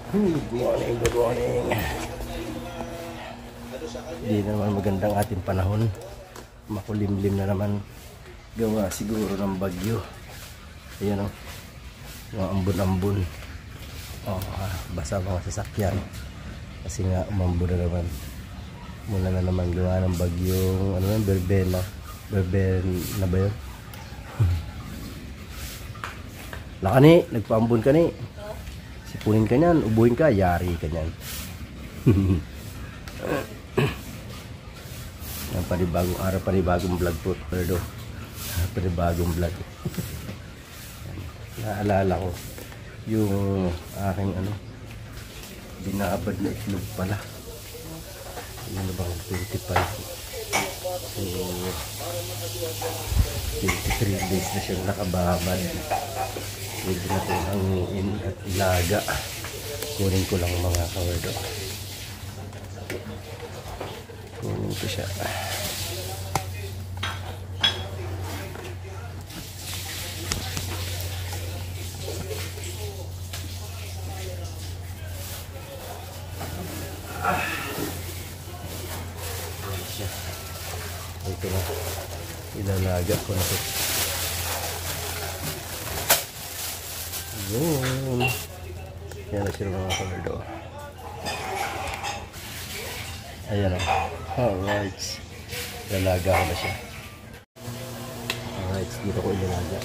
Good morning, good morning. Hindi naman magandang ating panahon. Makulimlim na naman. Gawa siguro ng bagyo. Ayan o. Mga ambon-ambon. Basa mga sasakyan. Kasi nga umambon na naman. Mula na naman gawa ng bagyong Berbena. Berbena ba yun? Lakani, nagpaambon ka ni. Sipunin ka niyan, ubuhin ka, yari ka niyan. Panibagong araw, panibagong vlog po. Pero panibagong vlog. Naalala ko yung aking binaabad na itlog pala. Ano bang 25? So 23 days na siyang nakababad. Pwede na ito hangiin at ilaga. Kunin ko lang mga kawardo. Kunin ko siya. Ito na. Ilalaga ko na ito. Yun. Yan na sila mga kawardo. Ayan o. Alright. Ilalaga ko na siya. Alright. Dito ko ilalaga.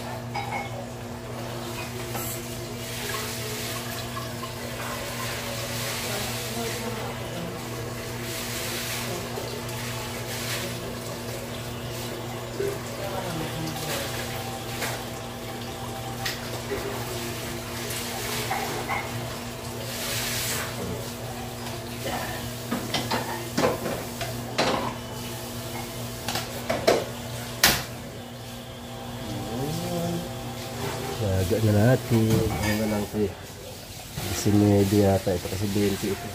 Laga na natin. Ano na lang ito eh. 19 yata ito kasi 20 ito.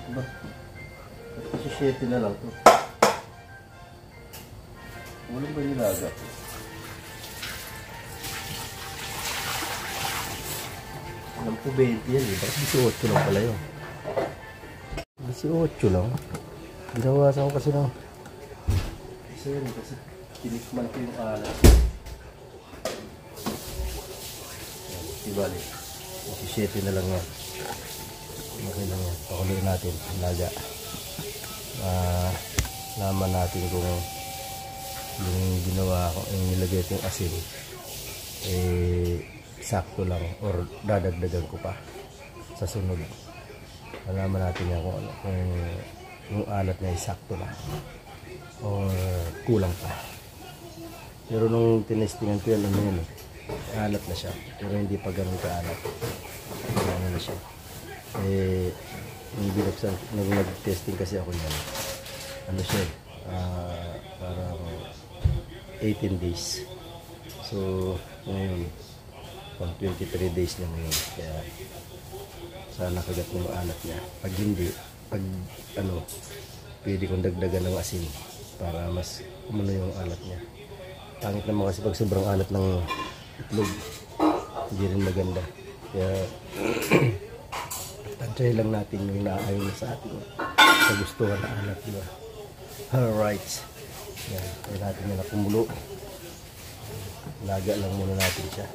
Ba? Kasi 7 na lang to. Walang ba nilaga? Alam po 20 yan eh. Bakit 18 lang pala yun? 18 lang. Ginawasan ko kasi ng isa yun kasi tinikman ko yung alat. Ibalik. 17 na lang yan. Okay lang yan. Pakuloyin natin. Laga. Naman natin kung yung ginawa ko, yung nilagay ko yung asin sakto lang or dadagdagan ko pa sa sunod. Alaman natin yan kung yung alat niya ay sakto lang or kulang pa. Pero nung tinestingan ko yan, alat na siya. Pero hindi pa ganun ka-alat. Ano na siya. Yung binuksan, nag-testing kasi ako yan. Ano siya, parang 18 days. So, ngayon, pang 23 days na ngayon. Kaya, sana kagat ng alat niya. Pag hindi, pwede kong dagdagan ng asin para mas umano yung alat niya. Pangit naman kasi pag sobrang alat ng itlog, hindi rin maganda. Kaya, tantay lang natin yung naayon sa atin. Sa gusto na alat, diba? Alright. Yan. Kaya natin na kumulo. Laga lang muna natin siya.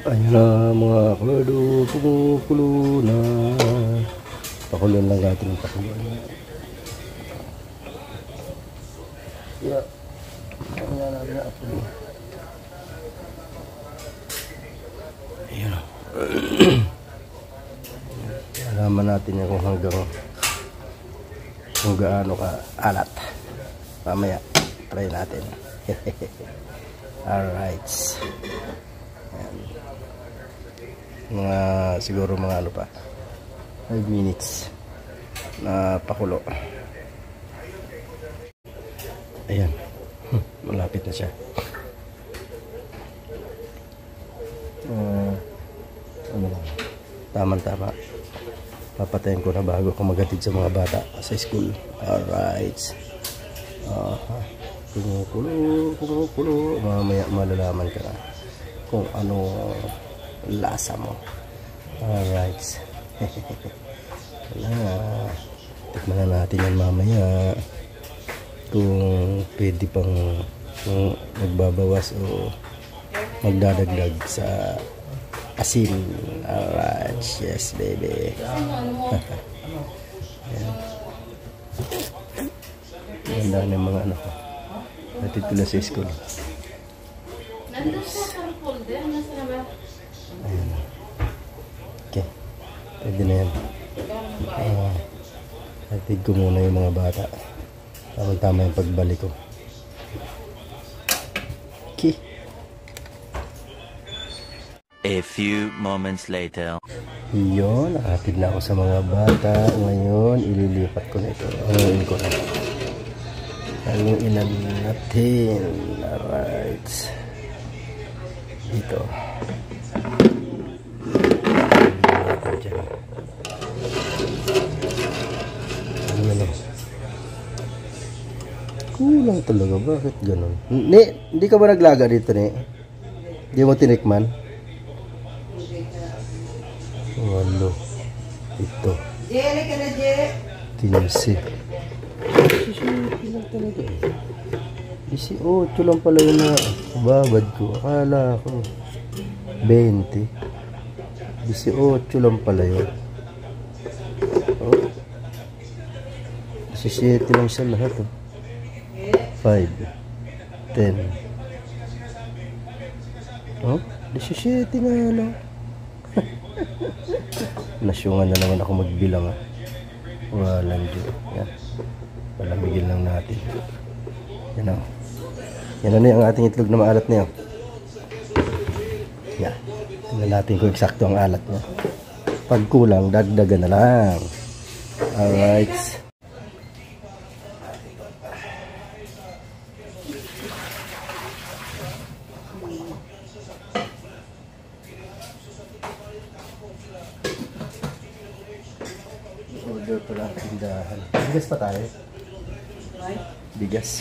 Ayan na mga kawardo. Kumukulo na. Pakuloan lang natin yung pakuloan. Yeah. Ayan na rin ako. Ayan o. Malaman natin yan kung gaano ka alat. Mamaya, try natin. Alright. Ayan. Siguro mga ano pa. 5 minutes na pakulo. Ayan. Malapit na siya. Ano lang. Tama-tama. Papatayin ko na bago ako maghatid sa mga bata sa school. Alright. Kumukulo. Mamaya malalaman ka na kung ano lasa mo. Alright. Tikman na natin yan mamaya. Kung pwede pang magbabawas o magdadagdag sa asin. Alright, yes baby. Ganda na yung mga ano ko. Natid ko lang sa school. Ayan. Okay, pwede na yan. Natid ko muna yung mga bata. Tama yung pagbalik ko. Okay. A few moments later. Yun, nakatid na ako sa mga bata. Ngayon, ililipat ko na ito. Ngayon ko na. Ang inan natin. Alright. Dito. Kulang talaga. Bakit ganun? Hindi ka ba naglaga dito, ni? Hindi mo tinikman? Walo. Ito. Jere ka na, Jere. 15. 18 lang talaga eh. 18 lang pala yun na babad ko. Akala ko 20. 18 lang pala yun. Oh. 17 lang sa lahat oh. 5 10. Oh, 17 nga lang. Nasyungan na naman ako magbilang ah. Walang dyan. Yan. Palamigin lang natin. Yan o. Yan na yung ating itlog na maalat niya. Yan. Tingnan natin kung eksakto ang alat niya. Pag kulang, dagdagan na lang. Alright. Order pala ang tindahan. Bigas pa tayo? Bigas.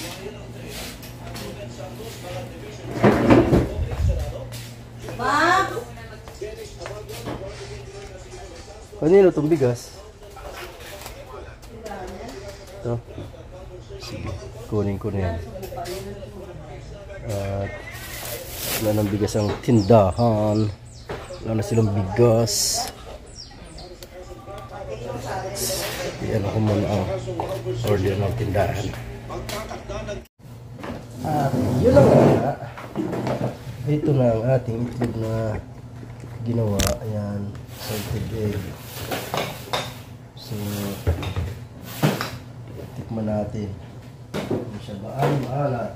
Ma'am! Kanino itong bigas? Ito. Sige, kunin ko na yan. At wala ng bigas ang tindahan. Wala na silang bigas. Yan ako muna ang order ng tindahan. Yun lang nga. Ito na ang ating itlog na ginawa. Ayan, salted egg. So, tikman natin. Kung siya ba ay maalat.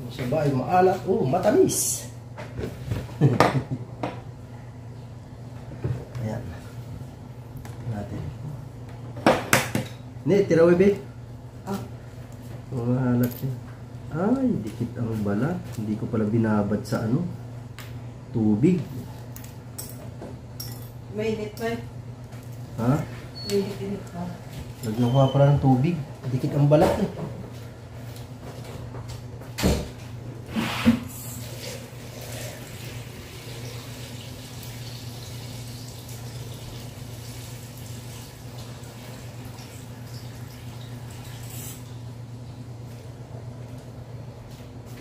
Kung siya ba ay maalat. Oh, matamis. Ayan. Natin. Ni, tira webe. Mahalat siya. Ay, dikit ang balat. Hindi ko pala binabad sa ano. Tubig. May init pa. Ha? May init pa. Lagyan ko nga pala ng tubig. Dikit ang balat eh.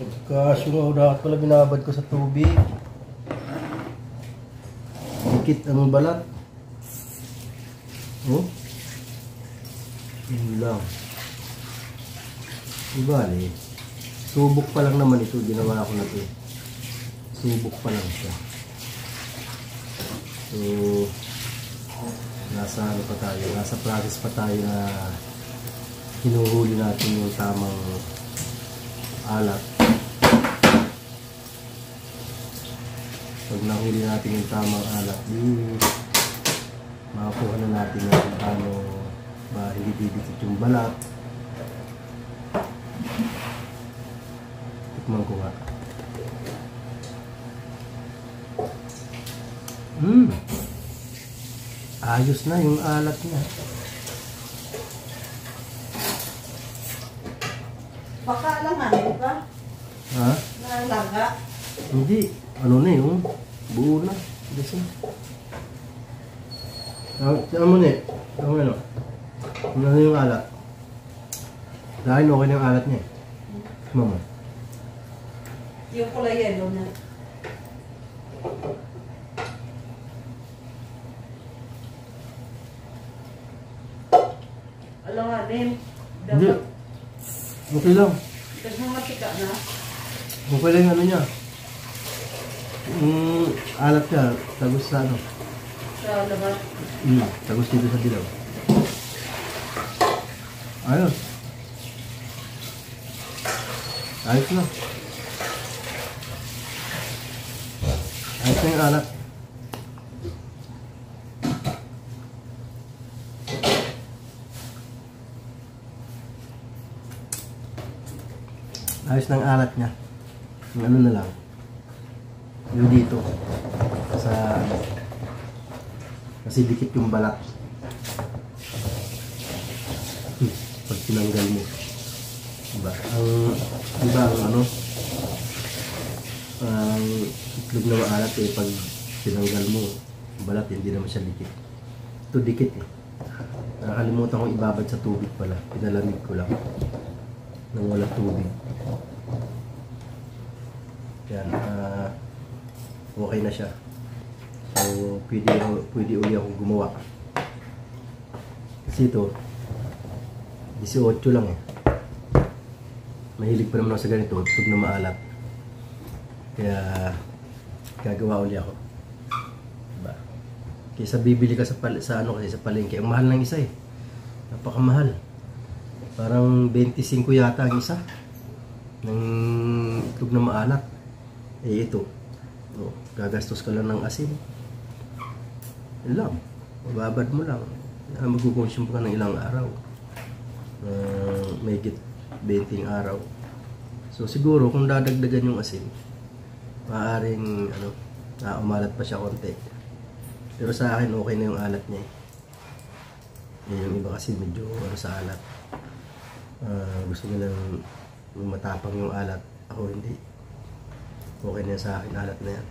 Pagkasungaw dapat pala binabad ko sa tubig. Dikit ang balat. Oh? Yun lang. Ibali. Subok pa lang naman ito. Ginawa ko na ito. Subok pa lang siya. So, nasa ano pa tayo, nasa process pa tayo na hinuhuli natin yung tamang alat. Pag nahuli natin yung tamang alat, makakuha na natin na kung paano ba hindi didikit yung balat. Tikman ko nga. Ayos na yung alat niya. Baka alangan, di ba? Ha? Nalaga. Hindi. Ano na yung buo na. Kasi. Tiyan mo na eh. Ano? Ano na yung alat? Dahil okay na yung alat niya eh. Mama. Yung kulay yellow na. Alanganin. Hindi. Dapat. Okay lang. Tapos mga tika na. Okay lang yung ano niya. Alat niya. Tagos sa ano. Sa labas. Tagos dito sa dilaw. Ayos. Ayos na. Ayos na yung alat. Ayos ng alat niya. Yung ano na lang. Yung dito. Sa ano. Kasi dikit yung balat. Pag tinanggal mo. Diba? Ang ano. Ang itlog na maalat eh. Pag tinanggal mo, yung balat hindi naman siya dikit. Ito dikit eh. Nakakalimutan kong ibabad sa tubig pala. Pinalamig ko lang. Nang wala tubig. Yan, okay na siya. So, pwede uli akong gumawa. Kasi ito, 18 lang eh. Mahilig pa naman ako sa ganito, tug na maalat. Kaya, gagawa uli ako. Diba? Kaysa bibili ka sa palengke, ang mahal ng isa eh. Napakamahal. Parang 25 yata ang isa ng itlog na maalat. Eh ito, gagastos ka lang ng asin. Yun lang, mababad mo lang. Mag-consume ka ng ilang araw. May git 20 araw. So siguro kung dadagdagan yung asin, maaaring umalat pa siya konti. Pero sa akin okay na yung alat niya. Yung iba kasi medyo sa alat. Gusto nilang matapang yung alat. Ako hindi. Okay na sa akin alat na yan.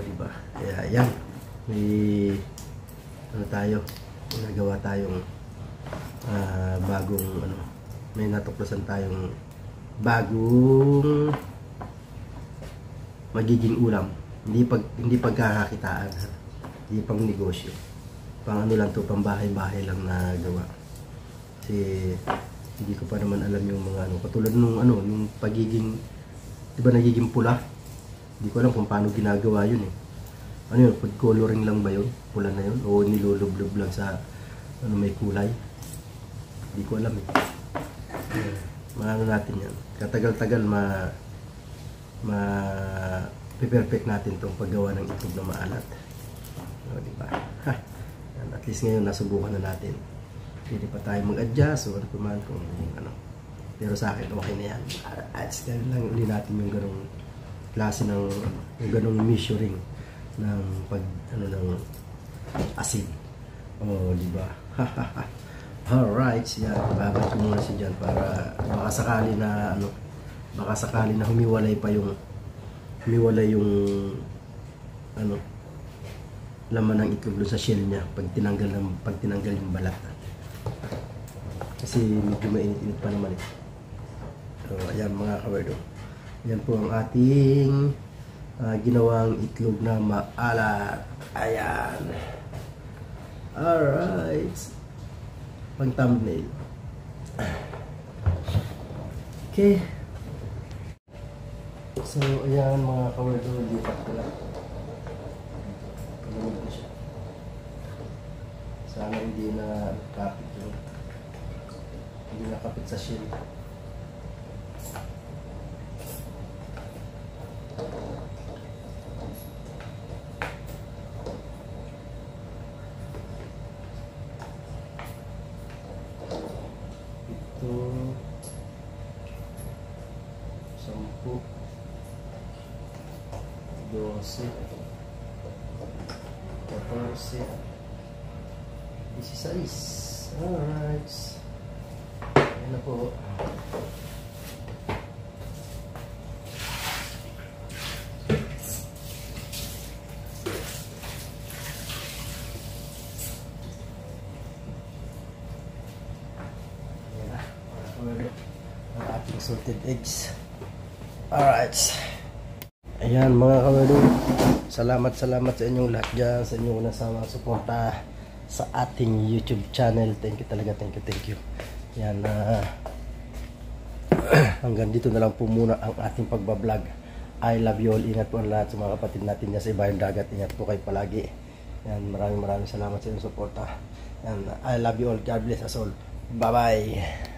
Diba? Kaya yan. May tayo. Nagawa tayong bagong may natuklasan tayong bagong magiging ulam. Hindi pagkakakitaan. Hindi pang negosyo. Pang lang to, pang bahay-bahay lang na gawa. Kasi hindi ko pa naman alam yung mga katulad nung yung pagiging, di ba nagiging pula? Hindi ko alam kung paano ginagawa yun eh. Ano yun, food coloring lang ba yun? Pula na yun? O nilulublob lang sa may kulay? Hindi ko alam eh. Maano natin yan. Katagal-tagal perfect natin itong paggawa ng itlog na maalat. Diba? At least ngayon nasubukan na natin. Hindi pa tayo mag-adjust o ano kung ano. Pero sa akin okay na yan. At still lang uli natin yung ganong klase ng yung ganong measuring ng ng asin. Di ba? Alright, yan. Babad ko muna siya dyan para baka sakali na humiwalay yung laman ng itlog sa shell niya pag tinanggal yung balat. Kasi medyo mainit-init pa naman eh. So, ayan mga kawerdo. Ayan po ang ating ginawang itlog na maalat. Ayan. Alright. Pang thumbnail. Okay. So, ayan mga kawerdo, lipat ko lang. Pagawin ko siya. Sana hindi na kapit yun. Hindi nakapit sa shield. Ito 10 12 14 16. Alright. Ayan na po. Ayan na. Ang ating salted eggs. Alright. Ayan mga kawerdo. Salamat sa inyong lahat dyan. Sa inyong nasama suporta sa ating YouTube channel. Thank you talaga. Thank you. Yan, hanggang dito na lang po muna ang ating pagbablog. I love you all. Ingat po ang lahat sa mga kapatid natin dyan sa ibayang dagat. Ingat po kayo palagi. Yan, maraming salamat sa inyong suporta. Yan, I love you all. God bless us all. Bye bye.